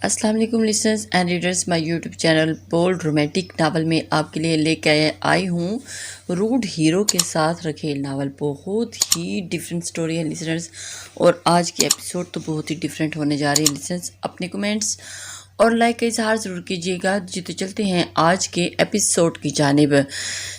السلام علیکم listeners and readers my YouTube channel bold romantic novel میں آپ کے لیے لے کے آئی ہوں روڈ ہیرو کے ساتھ رکھے ناول۔ بہت ہی ڈیفرنٹ سٹوری ہے لسنرز، اور آج کی ایپیسوڈ تو بہت ہی ڈیفرنٹ ہونے جا رہی ہے لسنرز۔ اپنے کمنٹس اور لائک کا اظہار ضرور کیجیے گا۔ جی تو چلتے ہیں آج کے ایپیسوڈ کی جانب۔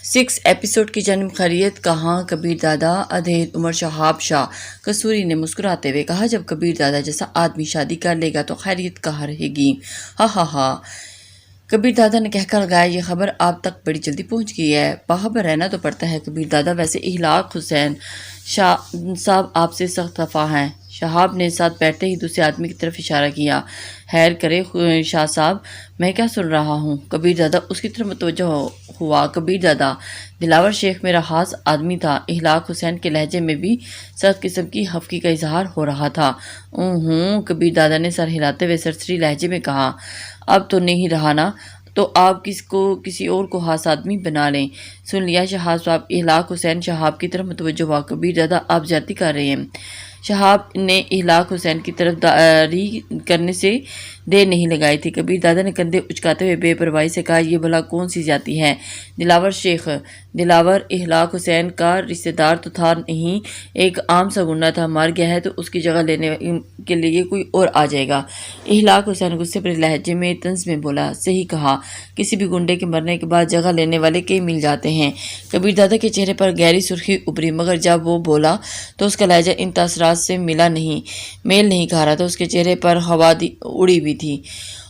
6 ایپیسوڈ کی جانب۔ خیریت کہاں کبیر دادا ادھیت عمر شہاب شاہ؟ کسوری نے مسکراتے ہوئے کہا، جب کبیر دادا جیسا آدمی شادی کر لے گا تو خیریت کہاں رہے گی؟ ہاں ہاں ہاں، کبیر دادا نے کہہ کر لگایا، یہ خبر آپ تک بڑی جلدی پہنچ گئی ہے، باخبر رہنا تو پڑتا ہے کبیر دادا۔ ویسے اخلاق حسین شاہ صاحب آپ سے سخت خفا ہیں۔ شہاب نے ساتھ بیٹھتے ہی دوسرے آدمی کی طرف اشارہ کیا۔ خیر کرے شاہ صاحب، میں کیا سن رہا ہوں؟ کبیر دادا اس کی طرف متوجہ ہوا۔ کبیر دادا، دلاور شیخ میرا خاص آدمی تھا۔ اخلاق حسین کے لہجے میں بھی سخت قسم کی خفگی کا اظہار ہو رہا تھا۔ کبیر دادا نے سر ہلاتے ہوئے سرسری لہجے میں کہا، اب تو نہیں رہا نا، تو آپ کسی اور کو خاص آدمی بنا لیں۔ سن لیا شہاب صاحب؟ اخلاق حسین شہاب کی طرف متوجہ ہوا۔ کبیر دادا، آپ زیادتی کر رہے ہیں۔ شہاب نے اخلاق حسین کی طرف داری کرنے سے دیر نہیں لگائی تھی۔ کبیر دادا نے کندھے اچکاتے ہوئے بے پرواہی سے کہا، یہ بھلا کون سی زیادتی ہے؟ دلاور شیخ، دلاور اخلاق حسین کا رشتہ دار تو تھا نہیں، ایک عام سا گنڈا تھا، مر گیا ہے تو اس کی جگہ لینے کے لیے کوئی اور آ جائے گا۔ اخلاق حسین غصے پر لہجے میں طنز میں بولا، صحیح کہا، کسی بھی گنڈے کے مرنے کے بعد جگہ لینے والے کئی مل جاتے ہیں۔ کبیر دادا کے چہرے پر گہری سرخی ابھری، مگر جب وہ بولا تو اس کا لہجہ ان تاثرات سے میل نہیں کھا رہا تھا۔ اس کے چہرے پر ہوا اڑی ہوئی تھی۔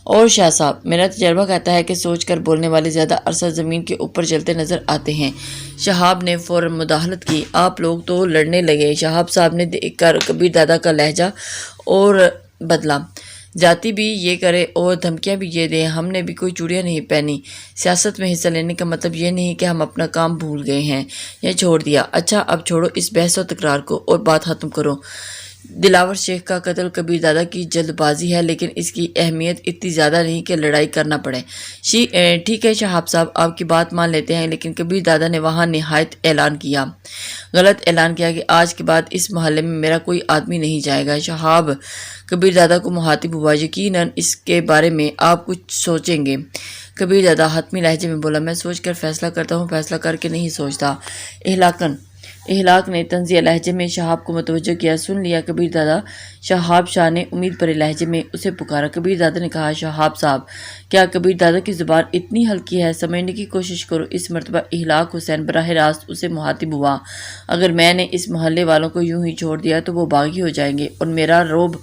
اور شاہ صاحب، میرا تجربہ کہتا ہے کہ سوچ کر بولنے والے زیادہ عرصہ زمین کے اوپر چلتے نظر آتے ہیں۔ شہاب نے فوراً مداخلت کی، آپ لوگ تو لڑنے لگے۔ شہاب صاحب نے دیکھ کر کبیر دادا کا لہجہ اور بدلا، جاتی بھی یہ کرے اور دھمکیاں بھی یہ دے، ہم نے بھی کوئی چوڑیاں نہیں پہنی۔ سیاست میں حصہ لینے کا مطلب یہ نہیں کہ ہم اپنا کام بھول گئے ہیں یا چھوڑ دیا۔ اچھا، اب چھوڑو اس بحث و تکرار کو اور بات ختم کرو۔ دلاور شیخ کا قتل کبیر دادا کی جلد بازی ہے، لیکن اس کی اہمیت اتنی زیادہ نہیں کہ لڑائی کرنا پڑے۔ ٹھیک ہے شہاب صاحب، آپ کی بات مان لیتے ہیں، لیکن کبیر دادا نے وہاں نہایت غلط اعلان کیا کہ آج کے بعد اس محلے میں میرا کوئی آدمی نہیں جائے گا۔ شہاب کبیر دادا کو مخاطب ہوا، یقیناً اس کے بارے میں آپ کچھ سوچیں گے۔ کبیر دادا حتمی لہجے میں بولا، میں سوچ کر فیصلہ کرتا ہوں، فیصلہ کر کے نہیں سوچتا۔ اخلاق نے طنزیہ لہجے میں شہاب کو متوجہ کیا۔ سن لیا کبیر دادا؟ شہاب شاہ نے امید بھرے لہجے میں اسے پکارا۔ کبیر دادا نے کہا، شہاب صاحب، کیا کبیر دادا کی زبان اتنی ہلکی ہے؟ سمجھنے کی کوشش کرو۔ اس مرتبہ اخلاق حسین براہ راست اسے مخاطب ہوا، اگر میں نے اس محلے والوں کو یوں ہی چھوڑ دیا تو وہ باغی ہو جائیں گے اور میرا روب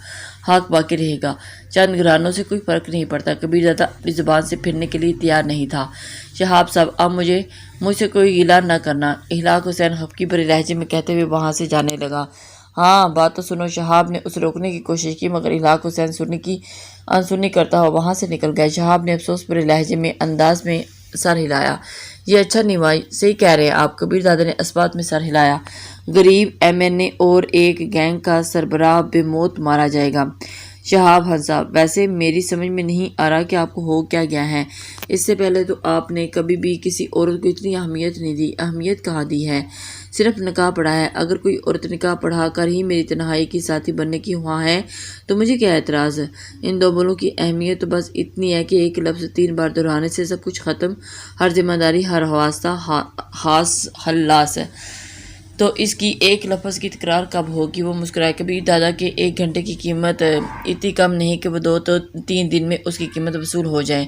حق باقی رہے گا۔ چند گھرانوں سے کوئی فرق نہیں پڑتا۔ کبیر دادا اپنی زبان سے پھرنے کے لیے تیار نہیں تھا۔ شہاب صاحب، اب مجھ سے کوئی گلہ نہ کرنا، اخلاق حسین خفگی بھرے لہجے میں کہتے ہوئے وہاں سے جانے لگا۔ ہاں بات تو سنو۔ شہاب نے اسے روکنے کی کوشش کی، مگر اخلاق حسین انسنی کرتا ہوا وہاں سے نکل گیا۔ شہاب نے افسوس بھرے لہجے میں انداز میں سر ہلایا، یہ اچھا نہیں ہوا، صحیح کہہ رہے ہیں آپ۔ کبیر دادا نے اسبات میں سر ہلایا، غریب MNA اور ایک گینگ کا سربراہ بے موت مارا جائے گا۔ شہاب ہنسا، ویسے میری سمجھ میں نہیں آ رہا کہ آپ کو ہو کیا گیا ہے؟ اس سے پہلے تو آپ نے کبھی بھی کسی عورت کو اتنی اہمیت نہیں دی۔ اہمیت کہاں دی ہے؟ صرف نکاح پڑھا ہے۔ اگر کوئی عورت نکاح پڑھا کر ہی میری تنہائی کی ساتھی بننے کی خواہاں ہے تو مجھے کیا اعتراض؟ ان دو بولوں کی اہمیت تو بس اتنی ہے کہ ایک لفظ 3 بار دہرانے سے سب کچھ ختم، ہر ذمہ داری، ہر واسطہ خاص خلاص۔ تو اس کی ایک لفظ کی تکرار کب ہوگی؟ وہ مسکرائے۔ کبیر دادا کے 1 گھنٹے کی قیمت اتنی کم نہیں کہ وہ 2 تو 3 دن میں اس کی قیمت وصول ہو جائے۔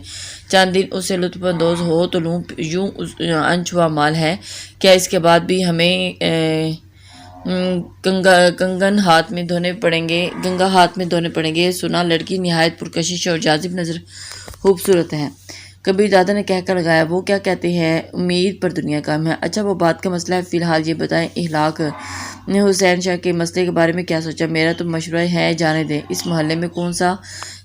چند دن اس سے لطف اندوز ہو تو لوں، یوں انچھوا مال ہے کیا؟ اس کے بعد بھی ہمیں گنگا ہاتھ میں دھونے پڑیں گے۔ سنا لڑکی نہایت پرکشش اور جاذب نظر خوبصورت ہے؟ کبیر دادا نے کہہ کر لگایا، وہ کیا کہتے ہیں، امید پر دنیا کام ہے۔ اچھا وہ بات کا مسئلہ ہے، فی الحال یہ بتائیں اخلاق نے حسین شاہ کے مسئلے کے بارے میں کیا سوچا؟ میرا تو مشورہ ہے جانے دیں، اس محلے میں کون سا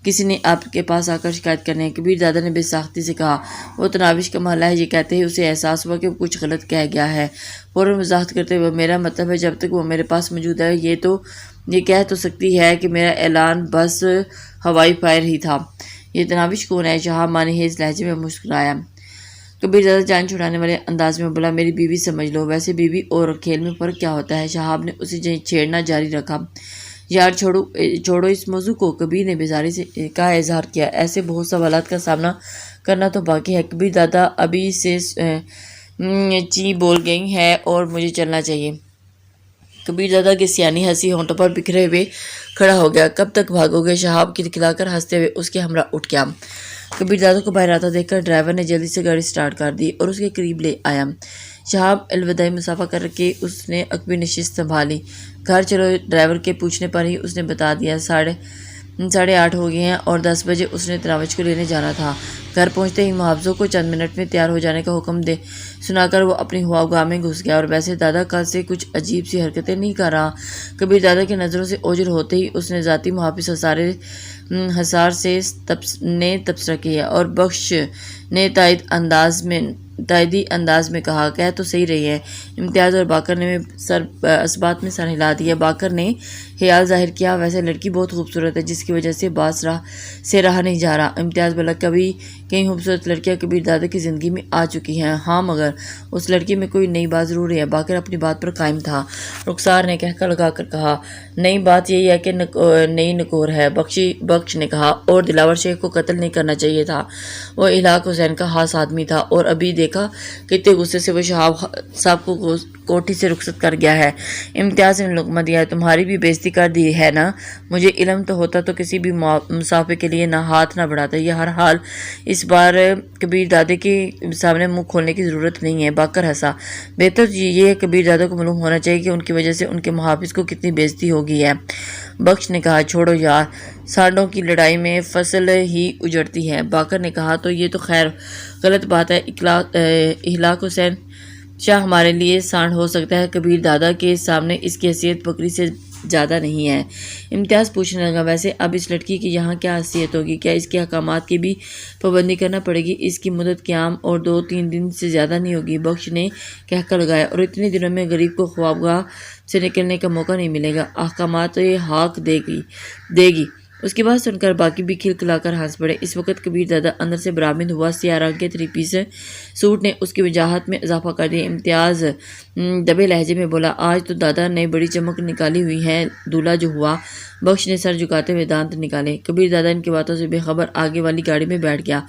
کسی نے آپ کے پاس آ کر شکایت کرنی ہے؟ کبیر دادا نے بے ساختی سے کہا، وہ تناوش کا محلہ ہے۔ یہ کہتے ہی اسے احساس ہوا کہ وہ کچھ غلط کہہ گیا ہے۔ فوراً وضاحت کرتے ہوئے، میرا مطلب ہے جب تک وہ میرے پاس موجود ہے یہ کہہ تو سکتی ہے کہ میرا اعلان بس ہوائی فائر ہی تھا۔ یہ تناوش کون ہے؟ شہاب معنی لہجے میں مسکرایا۔ کبیر دادا جان چھڑانے والے انداز میں بولا، میری بیوی سمجھ لو۔ ویسے بیوی اور کھیل میں فرق کیا ہوتا ہے؟ شہاب نے اسے چھیڑنا جاری رکھا۔ یار چھوڑو اس موضوع کو، کبیر نے بیزاری سے کا اظہار کیا۔ ایسے بہت سوالات کا سامنا کرنا تو باقی ہے۔ کبیر دادا ابھی سے چی بول گئی ہے اور مجھے چلنا چاہیے۔ کبیر دادا کی سیانی ہنسی ہونٹوں پر بکھرے ہوئے کھڑا ہو گیا۔ کب تک بھاگو گے؟ شہاب کھلکھلا کر ہنستے ہوئے اس کے ہمراہ اٹھ گیا۔ کبیر دادا کو باہر آتا دیکھ کر ڈرائیور نے جلدی سے گاڑی سٹارٹ کر دی اور اس کے قریب لے آیا۔ شہاب الوداعی مسافہ کر کے اس نے عقبی نشست سنبھالی۔ گھر چلو، ڈرائیور کے پوچھنے پر ہی اس نے بتا دیا۔ 8:30 ہو گئے ہیں اور 10 بجے اس نے تناوش کو لینے جانا تھا۔ گھر پہنچتے ہی محافظوں کو چند منٹ میں تیار ہو جانے کا حکم سنا کر وہ اپنی خواگاہ میں گھس گیا۔ اور ویسے دادا کل سے کچھ عجیب سی حرکتیں نہیں کر رہا۔ کبیر دادا کی نظروں سے اوجھل ہوتے ہی اس نے ذاتی محافظ حصار سے تبصرہ کیا اور بخش نے تائیدی انداز میں کہا، کہہ تو صحیح رہی ہے۔ امتیاز اور باقر نے اسبات میں سر ہلا دیا۔ باقر نے خیال ظاہر کیا، ویسے لڑکی بہت خوبصورت ہے جس کی وجہ سے باس سے رہا نہیں جا رہا۔ امتیاز بولا، کئی خوبصورت لڑکیاں کبیر دادا کی زندگی میں آ چکی ہیں، ہاں مگر اس لڑکی میں کوئی نئی بات ضرور ہے۔ باقر اپنی بات پر قائم تھا۔ رخسار نے کہکا لگا کر کہا، نئی بات یہی ہے کہ نئی نکور ہے۔ بخش نے کہا، اور دلاور شیخ کو قتل نہیں کرنا چاہیے تھا، وہ اخلاق حسین کا خاص آدمی تھا، اور ابھی دیکھا کتنے غصے سے وہ شہاب صاحب کو کوٹھی سے رخصت کر گیا ہے۔ امتیاز نے لقمہ دیا، تمہاری بھی بےزتی کر دی ہے نا؟ مجھے علم تو ہوتا تو کسی بھی مسافر کے لیے ہاتھ نہ بڑھاتا۔ یہ ہر حال اس بار کبیر دادے کے سامنے منہ کھولنے کی ضرورت نہیں ہے۔ باقر ہنسا، بہتر یہ ہے کبیر دادا کو معلوم ہونا چاہیے کہ ان کی وجہ سے ان کے محافظ کو کتنی بےزتی ہو گئی ہے۔ بخش نے کہا، چھوڑو یار، سانڈوں کی لڑائی میں فصل ہی اجڑتی ہے۔ باقر نے کہا، تو یہ تو خیر غلط بات ہے۔ اخلاق حسین شاہ ہمارے لیے سانڈ ہو سکتا ہے، کبیر دادا کے سامنے اس کی حیثیت بکری سے زیادہ نہیں ہے۔ امتیاز پوچھنے لگا، ویسے اب اس لڑکی کی یہاں کیا حیثیت ہوگی؟ کیا اس کے احکامات کی بھی پابندی کرنا پڑے گی؟ اس کی مدت قیام اور 2-3 دن سے زیادہ نہیں ہوگی۔ بخش نے کہکا لگایا، اور اتنے دنوں میں غریب کو خوابگاہ سے نکلنے کا موقع نہیں ملے گا۔ احکامات حق دے گی۔ اس کی بات سن کر باقی بھی کھلکھلا کر ہنس پڑے۔ اس وقت کبیر دادا اندر سے برآمد ہوا۔ سیاہ رنگ کے 3 پیس سوٹ نے اس کی وجاہت میں اضافہ کر دیا۔ امتیاز دبے لہجے میں بولا، آج تو دادا نے بڑی چمک نکالی ہوئی ہے، دولہا جو ہوا۔ بخش نے سر جھکاتے ہوئے دانت نکالے۔ کبیر دادا ان کی باتوں سے بے خبر آگے والی گاڑی میں بیٹھ گیا۔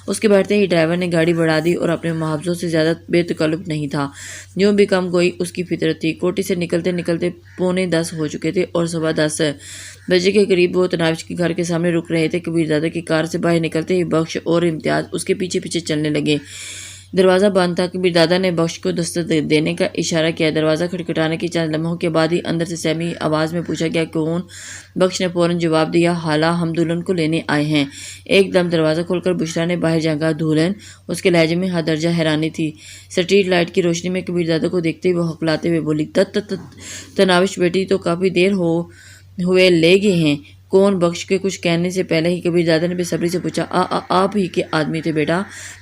اس کے بیٹھتے ہی ڈرائیور نے گاڑی بڑھا دی اور اپنے محافظوں سے زیادہ بے تکلف نہیں تھا، جو بھی کم گوئی اس کی فطرت تھی۔ کوٹھی سے نکلتے 9:45 ہو چکے تھے اور صبح 10 بجے کے قریب وہ تناوش کے گھر کے سامنے رک رہے تھے۔ کبیر دادا کی کار سے باہر نکلتے ہی بخش اور امتیاز اس کے پیچھے پیچھے چلنے لگے۔ دروازہ بند تھا۔ کبیر دادا نے بخش کو دستک دینے کا اشارہ کیا۔ دروازہ کھٹکھٹانے کے چند لمحوں کے بعد ہی اندر سے سہمی آواز میں پوچھا گیا، کون؟ بخش نے فوراً جواب دیا، حالہ ہم دلہن کو لینے آئے ہیں۔ ایک دم دروازہ کھول کر بشریٰ نے باہر جھانکا، دلہن؟ اس کے لہجے میں حد درجہ حیرانی تھی۔ سٹریٹ لائٹ کی روشنی میں کبیر دادا کو دیکھتے ہی وہ ہقلاتے ہوئے بولی، تناوش بیٹی تو کافی دیر ہوئے لے گئے ہیں۔ کون؟ بخش کے کچھ کہنے سے پہلے ہی کبیر دادا نے بے صبری سے پوچھا، آپ ہی کے آدمی تھے بیٹا؟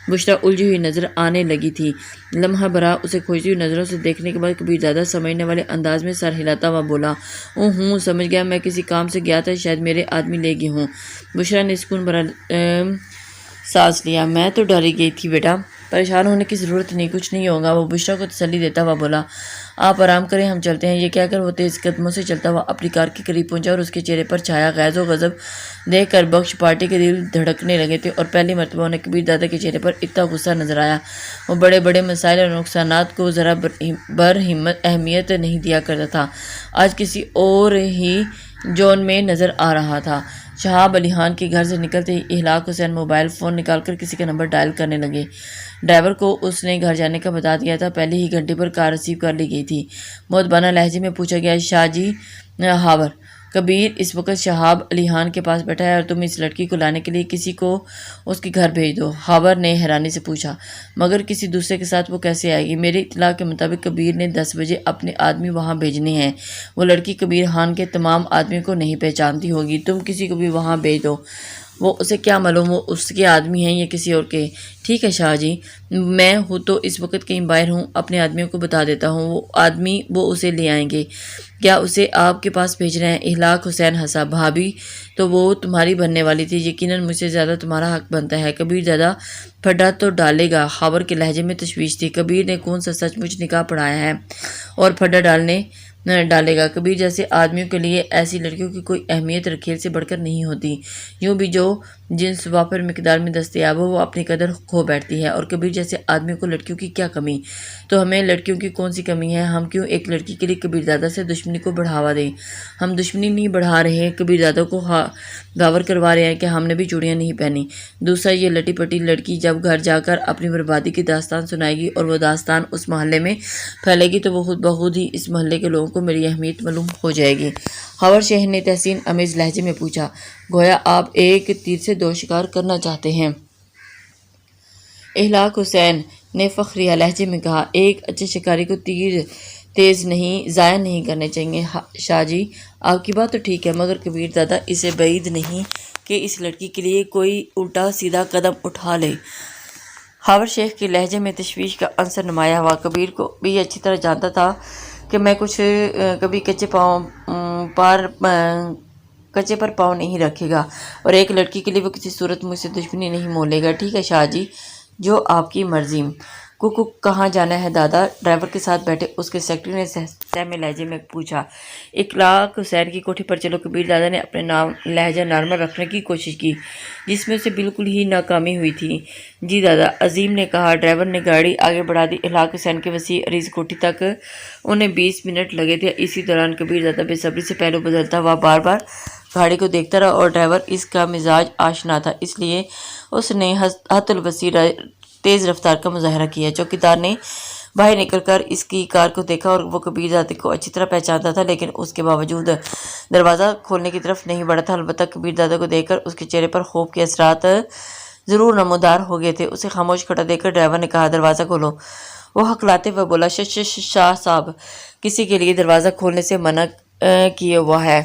بشریٰ الجھی ہوئی نظر آنے لگی تھی۔ لمحہ برا اسے کھوجتی ہوئی نظروں سے دیکھنے کے بعد کبیر دادا سمجھنے والے انداز میں سر ہلاتا ہوا بولا، ہوں سمجھ گیا، میں کسی کام سے گیا تھا، شاید میرے آدمی لے گئے ہوں۔ بشریٰ نے سکون بھرا سانس لیا، میں تو ڈر ہی گئی تھی بیٹا، پریشان ہونے کی ضرورت نہیں، کچھ نہیں ہوگا۔ وہ بشریٰ کو تسلی دیتا ہوا بولا، آپ آرام کریں، ہم چلتے ہیں۔ یہ کہہ کر وہ تیز قدموں سے چلتا ہوا اپنی کار کے قریب پہنچا اور اس کے چہرے پر چھایا غیظ و غضب دیکھ کر بخش پارٹی کے دل دھڑکنے لگے تھے، اور پہلی مرتبہ انہیں کبیر دادا کے چہرے پر اتنا غصہ نظر آیا۔ وہ بڑے بڑے مسائل اور نقصانات کو ذرا بر اہمیت نہیں دیا کرتا تھا، آج کسی اور ہی جون میں نظر آ رہا تھا۔ شہاب علی خان کے گھر سے نکلتے ہی اخلاق حسین موبائل فون نکال کر کسی کا نمبر ڈائل کرنے لگے۔ ڈرائیور کو اس نے گھر جانے کا بتا دیا تھا، پہلے ہی گھنٹے پر کار ریسیو کر لی گئی تھی۔ مؤدبانہ لہجے میں پوچھا گیا، شاہ جی ہاور؟ کبیر اس وقت شہاب علی خان کے پاس بیٹھا ہے اور تم اس لڑکی کو لانے کے لیے کسی کو اس کے گھر بھیج دو؟ ہاور نے حیرانی سے پوچھا، مگر کسی دوسرے کے ساتھ وہ کیسے آئے گی؟ میری اطلاع کے مطابق کبیر نے 10 بجے اپنے آدمی وہاں بھیجنے ہیں۔ وہ لڑکی کبیر خان کے تمام آدمیوں کو نہیں پہچانتی ہوگی، تم کسی کو بھی وہاں بھیج دو، وہ اسے کیا معلوم وہ اس کے آدمی ہیں یا کسی اور کے۔ ٹھیک ہے شاہ جی، میں ہوں تو اس وقت کہیں باہر ہوں، اپنے آدمیوں کو بتا دیتا ہوں، وہ آدمی وہ اسے لے آئیں گے۔ کیا اسے آپ کے پاس بھیج رہے ہیں؟ اخلاق حسین ہنسا، بھابھی تو وہ تمہاری بننے والی تھی، یقیناً مجھ سے زیادہ تمہارا حق بنتا ہے۔ کبیر دادا پھڈا تو ڈالے گا؟ خاور کے لہجے میں تشویش تھی۔ کبیر نے کون سا سچ مچ نکاح پڑھایا ہے اور پھڈا ڈالنے ڈالے گا۔ کبیر جیسے آدمیوں کے لیے ایسی لڑکیوں کی کوئی اہمیت کھیل سے بڑھ کر نہیں ہوتی۔ یوں بھی جو جنس وافر مقدار میں دستیاب ہو وہ اپنی قدر کھو بیٹھتی ہے، اور کبیر جیسے آدمیوں کو لڑکیوں کی کیا کمی؟ تو ہمیں لڑکیوں کی کون سی کمی ہے؟ ہم کیوں ایک لڑکی کے لیے کبیر دادا سے دشمنی کو بڑھاوا دیں؟ ہم دشمنی نہیں بڑھا رہے، کبیر دادا کو گاور کروا رہے ہیں کہ ہم نے بھی چوڑیاں نہیں پہنی۔ دوسرا، یہ لٹی پٹی لڑکی جب گھر جا کر اپنی بربادی کی داستان سنائے گی اور وہ داستان اس محلے میں پھیلے گی تو وہ خود بخود ہی اس محلے کے لوگوں کو میری اہمیت معلوم ہو جائے گی۔ ہاورڈ شہر نے تحسین آمیز لہجے میں پوچھا، گویا آپ ایک تیر سے دو شکار کرنا چاہتے ہیں؟ اخلاق حسین نے فخریہ لہجے میں کہا، ایک اچھے شکاری کو تیر تیز نہیں ضائع نہیں کرنے چاہیے۔ شاہ جی، آپ کی بات تو ٹھیک ہے، مگر کبیر دادا اسے بعید نہیں کہ اس لڑکی کے لیے کوئی الٹا سیدھا قدم اٹھا لے۔ ہاورڈ شیخ کے لہجے میں تشویش کا عنصر نمایاں ہوا۔ کبیر کو بھی اچھی طرح جانتا تھا کہ میں کبھی کچے پر پاؤں نہیں رکھے گا، اور ایک لڑکی کے لیے وہ کسی صورت مجھ سے دشمنی نہیں مولے گا۔ ٹھیک ہے شاہ جی، جو آپ کی مرضی۔ کہاں جانا ہے دادا؟ ڈرائیور کے ساتھ بیٹھے اس کے سیکرٹری نے سہمے لہجے میں پوچھا۔ اخلاق حسین کی کوٹھی پر چلو۔ کبیر دادا نے اپنے لہجہ نارمل رکھنے کی کوشش کی، جس میں اسے بالکل ہی ناکامی ہوئی تھی۔ جی دادا، عظیم نے کہا۔ ڈرائیور نے گاڑی آگے بڑھا دی۔ اخلاق حسین کے وسیع عریض کوٹھی تک انہیں 20 منٹ لگے تھے۔ اسی دوران کبیر دادا بے صبری سے پہلو بدلتا ہوا بار بار گاڑی کو دیکھتا رہا، اور ڈرائیور اس کا مزاج آشنا تھا، اس لیے اس نے حد الوسیع تیز رفتار کا مظاہرہ کیا۔ چوکیدار نے باہر نکل کر اس کی کار کو دیکھا، اور وہ کبیر دادا کو اچھی طرح پہچانتا تھا، لیکن اس کے باوجود دروازہ کھولنے کی طرف نہیں بڑھا تھا۔ البتہ کبیر دادا کو دیکھ کر اس کے چہرے پر خوف کے اثرات ضرور نمودار ہو گئے تھے۔ اسے خاموش کھڑا دیکھ کر ڈرائیور نے کہا، دروازہ کھولو۔ وہ ہکلاتے ہوئے بولا، شاہ صاحب، کسی کے لیے دروازہ کھولنے سے منع کیے ہوا ہے۔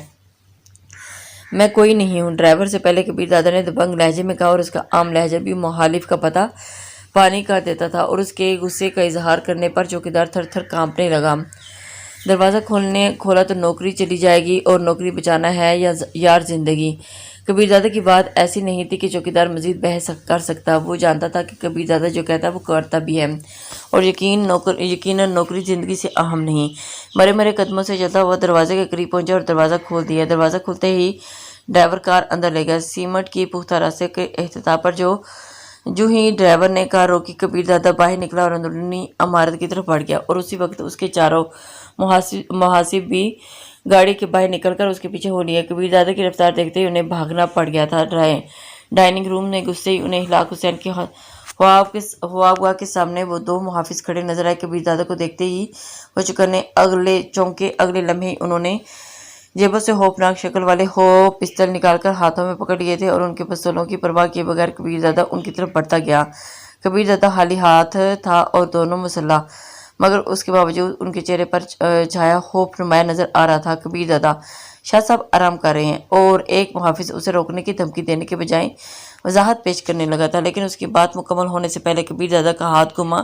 میں کوئی نہیں ہوں۔ ڈرائیور سے پہلے کبیر دادا نے دبنگ لہجے میں کہا، اور اس کا عام لہجہ بھی مخالف کا پتہ پانی کا دیتا تھا، اور اس کے غصے کا اظہار کرنے پر چوکیدار تھر تھر کانپنے لگا۔ دروازہ کھولا تو نوکری چلی جائے گی، اور نوکری بچانا ہے یا یار زندگی؟ کبیر دادا کی بات ایسی نہیں تھی کہ چوکیدار مزید بحث کر سکتا۔ وہ جانتا تھا کہ کبیر دادا جو کہتا ہے وہ کرتا بھی ہے، اور یقیناً نوکری زندگی سے اہم نہیں۔ مرے مرے قدموں سے چلتا ہوا دروازے کے قریب پہنچا اور دروازہ کھول دیا۔ دروازہ کھلتے ہی ڈرائیور کار اندر لے گیا۔ سیمنٹ کی پختہ راستے کے افتتاح پر جو ہی ڈرائیور نے کار روکی، کبیر دادا باہر نکلا اور اندرونی عمارت کی طرف بڑھ گیا، اور اسی وقت اس کے چاروں محاسب بھی گاڑی کے باہر نکل کر اس کے پیچھے ہو لیے۔ کبیر دادا کی رفتار دیکھتے ہی انہیں بھاگنا پڑ گیا تھا۔ ڈائننگ روم میں گھستے ہی انہیں اخلاق حسین کے خوابگاہ کے سامنے وہ دو محافظ کھڑے نظر آئے۔ کبیر دادا کو دیکھتے ہی وہ چونکے اگلے لمحے انہوں نے جیبوں سے خوفناک شکل والے پستل نکال کر ہاتھوں میں پکڑ لیے تھے، اور ان کے پستولوں کی پرواہ کیے بغیر کبیر دادا ان کی طرف بڑھتا گیا۔ کبیر دادا خالی ہاتھ تھا اور دونوں مسلح، مگر اس کے باوجود ان کے چہرے پر چھایا خوف نمایاں نظر آ رہا تھا۔ کبیر دادا، شاہ صاحب آرام کر رہے ہیں، اور ایک محافظ اسے روکنے کی دھمکی دینے کے بجائے وضاحت پیش کرنے لگا تھا، لیکن اس کی بات مکمل ہونے سے پہلے کبیر دادا کا ہاتھ گھما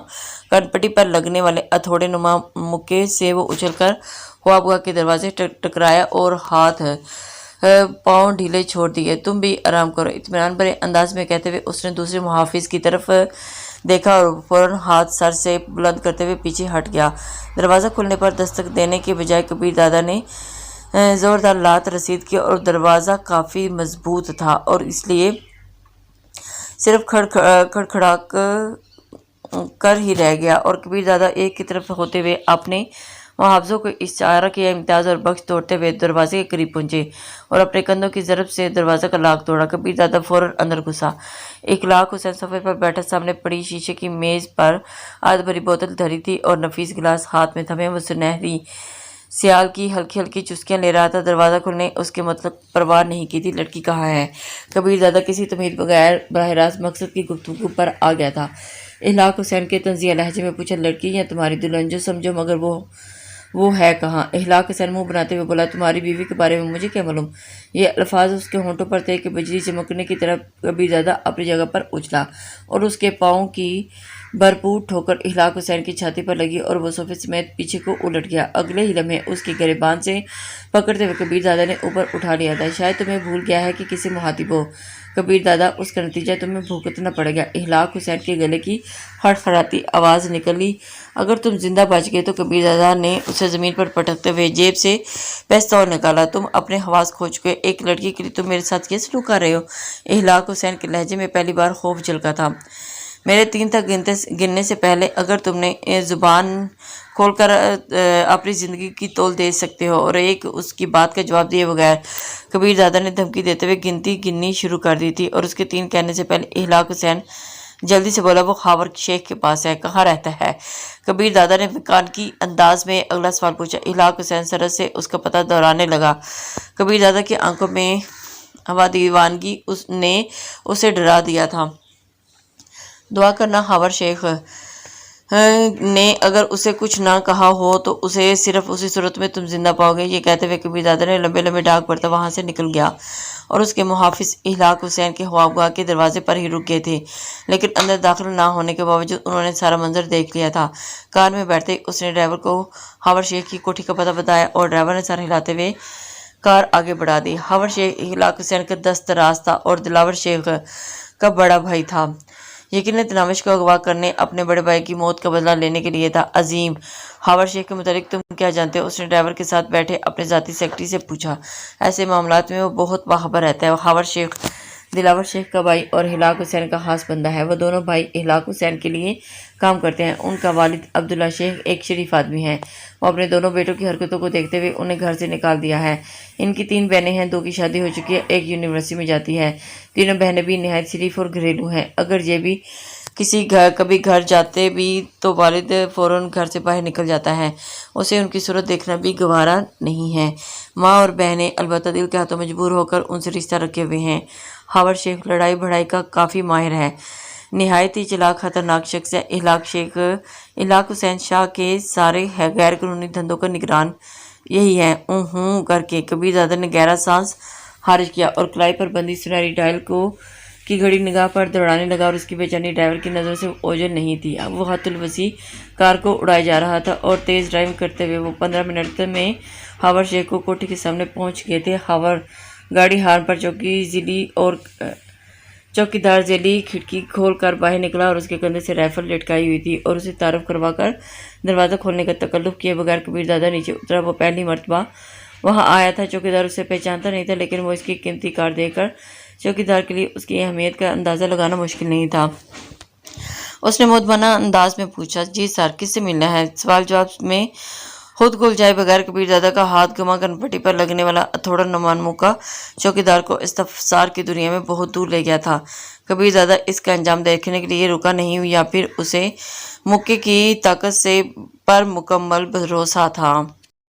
کن پٹی پر لگنے والے ہتھوڑے نما مکے سے وہ اچھل کر خوابگاہ کے دروازے ٹکرایا اور ہاتھ پاؤں ڈھیلے چھوڑ دیے۔ تم بھی آرام کرو، اطمینان بھرے انداز میں کہتے ہوئے اس نے دوسرے محافظ کی طرف دیکھا اور فوراً ہاتھ سر سے بلند کرتے ہوئے پیچھے ہٹ گیا۔ دروازہ کھلنے پر دستک دینے کے بجائے کبیر دادا نے زوردار لات رسید کی، اور دروازہ کافی مضبوط تھا اور اس لیے صرف کھڑکھڑا کر ہی رہ گیا، اور کبیر دادا ایک کی طرف ہوتے ہوئے اپنے محافظوں کو اشارہ کیا۔ امتیاز اور بخش دوڑتے ہوئے دروازے کے قریب پہنچے اور اپنے کندھوں کی ضرب سے دروازہ کا لاک توڑا۔ کبیر دادا فوراً اندر گھسا۔ اخلاق حسین صفحے پر بیٹھا سامنے پڑی شیشے کی میز پر آدھ بھری بوتل دھری تھی اور نفیس گلاس ہاتھ میں تھمے وہ سنہری سیال کی ہلکی ہلکی چسکیاں لے رہا تھا۔ دروازہ کھلنے اس کے مطلب پرواہ نہیں کی تھی۔ لڑکی کہاں ہے؟ کبیر دادا کسی تمہید بغیر براہ راست مقصد کی گفتگو پر آ گیا تھا۔ اخلاق حسین کے طنزیہ لہجے میں پوچھا، لڑکی یا تمہاری دلہن جو سمجھو، مگر وہ ہے کہاں؟ اخلاق حسین منہ بناتے ہوئے بولا، تمہاری بیوی کے بارے میں مجھے کیا معلوم؟ یہ الفاظ اس کے ہونٹوں پر تھے کہ بجلی چمکنے کی طرف کبیر دادا اپنی جگہ پر اچھلا اور اس کے پاؤں کی بھرپور ٹھوکر اخلاق حسین کی چھاتی پر لگی اور وہ صوفے سمیت پیچھے کو الٹ گیا۔ اگلے ہی لمحے اس کی گریبان سے پکڑتے ہوئے کبیر دادا نے اوپر اٹھا لیا تھا۔ شاید تمہیں بھول گیا ہے کہ کسے مخاطب ہو؟ کبیر دادا اس کا نتیجہ تمہیں بھگتنا پڑے گا۔ اخلاق حسین کے گلے کی خڑخڑاتی آواز نکلی، اگر تم زندہ بچ گئے تو کبیر دادا نے اسے زمین پر پٹکتے ہوئے جیب سے پستول نکالا۔ تم اپنے حواس کھو چکے، ایک لڑکی کے لیے تم میرے ساتھ یہ سلوک کر رہے ہو؟ اخلاق حسین کے لہجے میں پہلی بار خوف جھلکا تھا۔ میرے 3 تک گننے سے پہلے اگر تم نے زبان کھول کر اپنی زندگی کی تول دے سکتے ہو، اور ایک اس کی بات کا جواب دیے بغیر کبیر دادا نے دھمکی دیتے ہوئے گنتی گننی شروع کر دی تھی، اور اس کے 3 کہنے سے پہلے اخلاق حسین جلدی سے بولا، وہ خاور شیخ کے پاس ہے، کہاں رہتا ہے؟ کبیر دادا نے مکانکی انداز میں اگلا سوال پوچھا۔ اخلاق حسین سرحد سے اس کا پتہ دہرانے لگا۔ کبیر دادا کی آنکھوں میں ہوا دیوانگی نے اسے ڈرا دیا تھا۔ دعا کرنا خاور شیخ نے اگر اسے کچھ نہ کہا ہو تو اسے صرف اسی صورت میں تم زندہ پاؤ گے۔ یہ کہتے ہوئے کبیر دادا نے لمبے لمبے ڈاک بھرتا وہاں سے نکل گیا، اور اس کے محافظ اخلاق حسین کے خوابگاہ کے دروازے پر ہی رک گئے تھے، لیکن اندر داخل نہ ہونے کے باوجود انہوں نے سارا منظر دیکھ لیا تھا۔ کار میں بیٹھتے اس نے ڈرائیور کو خاور شیخ کی کوٹھی کا پتہ بتایا، اور ڈرائیور نے سر ہلاتے ہوئے کار آگے بڑھا دی۔ خاور شیخ اخلاق حسین کا دست راست تھا اور دلاور شیخ کا بڑا بھائی تھا۔ یقیناً تناوش کو اغوا کرنے اپنے بڑے بھائی کی موت کا بدلہ لینے کے لیے تھا۔ عظیم، خاور شیخ کے متعلق تم کیا جانتے ہو؟ اس نے ڈرائیور کے ساتھ بیٹھے اپنے ذاتی سیکرٹری سے پوچھا۔ ایسے معاملات میں وہ بہت باخبر رہتا ہے۔ خاور شیخ دلاور شیخ کا بھائی اور اخلاق حسین کا خاص بندہ ہے۔ وہ دونوں بھائی اخلاق حسین کے لیے کام کرتے ہیں۔ ان کا والد عبداللہ شیخ ایک شریف آدمی ہے۔ وہ اپنے دونوں بیٹوں کی حرکتوں کو دیکھتے ہوئے انہیں گھر سے نکال دیا ہے۔ ان کی 3 بہنیں ہیں، 2 کی شادی ہو چکی ہے، ایک یونیورسٹی میں جاتی ہے۔ تینوں بہنیں بھی نہایت شریف اور گھریلو ہیں۔ اگر یہ بھی کبھی گھر جاتے بھی تو والد فوراً گھر سے باہر نکل جاتا ہے، اسے ان کی صورت دیکھنا بھی گوارا نہیں ہے۔ ماں اور بہنیں البتہ دل کے ہاتھوں مجبور ہو کر ان سے رشتہ رکھے ہوئے ہیں۔ خاور شیخ لڑائی بھڑائی کا کافی ماہر ہے، نہایت ہی چلاک خطرناک شخص ہے۔ اخلاق حسین شاہ کے سارے غیر قانونی دھندوں کا نگران یہی ہے۔ ہوں کر کے کبیر دادا نے گہرا سانس خارج کیا اور کلائی پر بندھی سنہری ڈائل کی گھڑی نگاہ پر دوڑانے لگا، اور اس کی بے چینی ڈرائیور کی نظروں سے اوجھل نہیں تھی۔ اب وہ حت الوسیع کار کو اڑائے جا رہا تھا، اور تیز ڈرائیونگ کرتے ہوئے وہ 15 منٹ میں خاور شیخ کو کوٹھی کے سامنے پہنچ گئے تھے۔ خاور گاڑی ہارن پر چوکیدار ذیلی کھڑکی کھول کر باہر نکلا، اور اس کے کندھے سے رائفل لٹکائی ہوئی تھی، اور اسے تعارف کروا کر دروازہ کھولنے کا تکلف کیے بغیر کبیر دادا نیچے اترا۔ وہ پہلی مرتبہ وہاں آیا تھا۔ چوکیدار اسے پہچانتا نہیں تھا، لیکن وہ اس کی قیمتی کار دیکھ کر چوکیدار کے لیے اس کی اہمیت کا اندازہ لگانا مشکل نہیں تھا۔ اس نے مؤدبانہ انداز میں پوچھا، جی سر، کس سے ملنا ہے؟ سوال جواب میں خود گل جائے بغیر کبیر دادا کا ہاتھ گما گنپٹی پر لگنے والا اتھوڑا نمان موقع چوکیدار کو استفسار کی دنیا میں بہت دور لے گیا تھا۔ کبیر دادا اس کا انجام دیکھنے کے لیے رکا نہیں، یا پھر اسے موقع کی طاقت پر مکمل بھروسہ تھا۔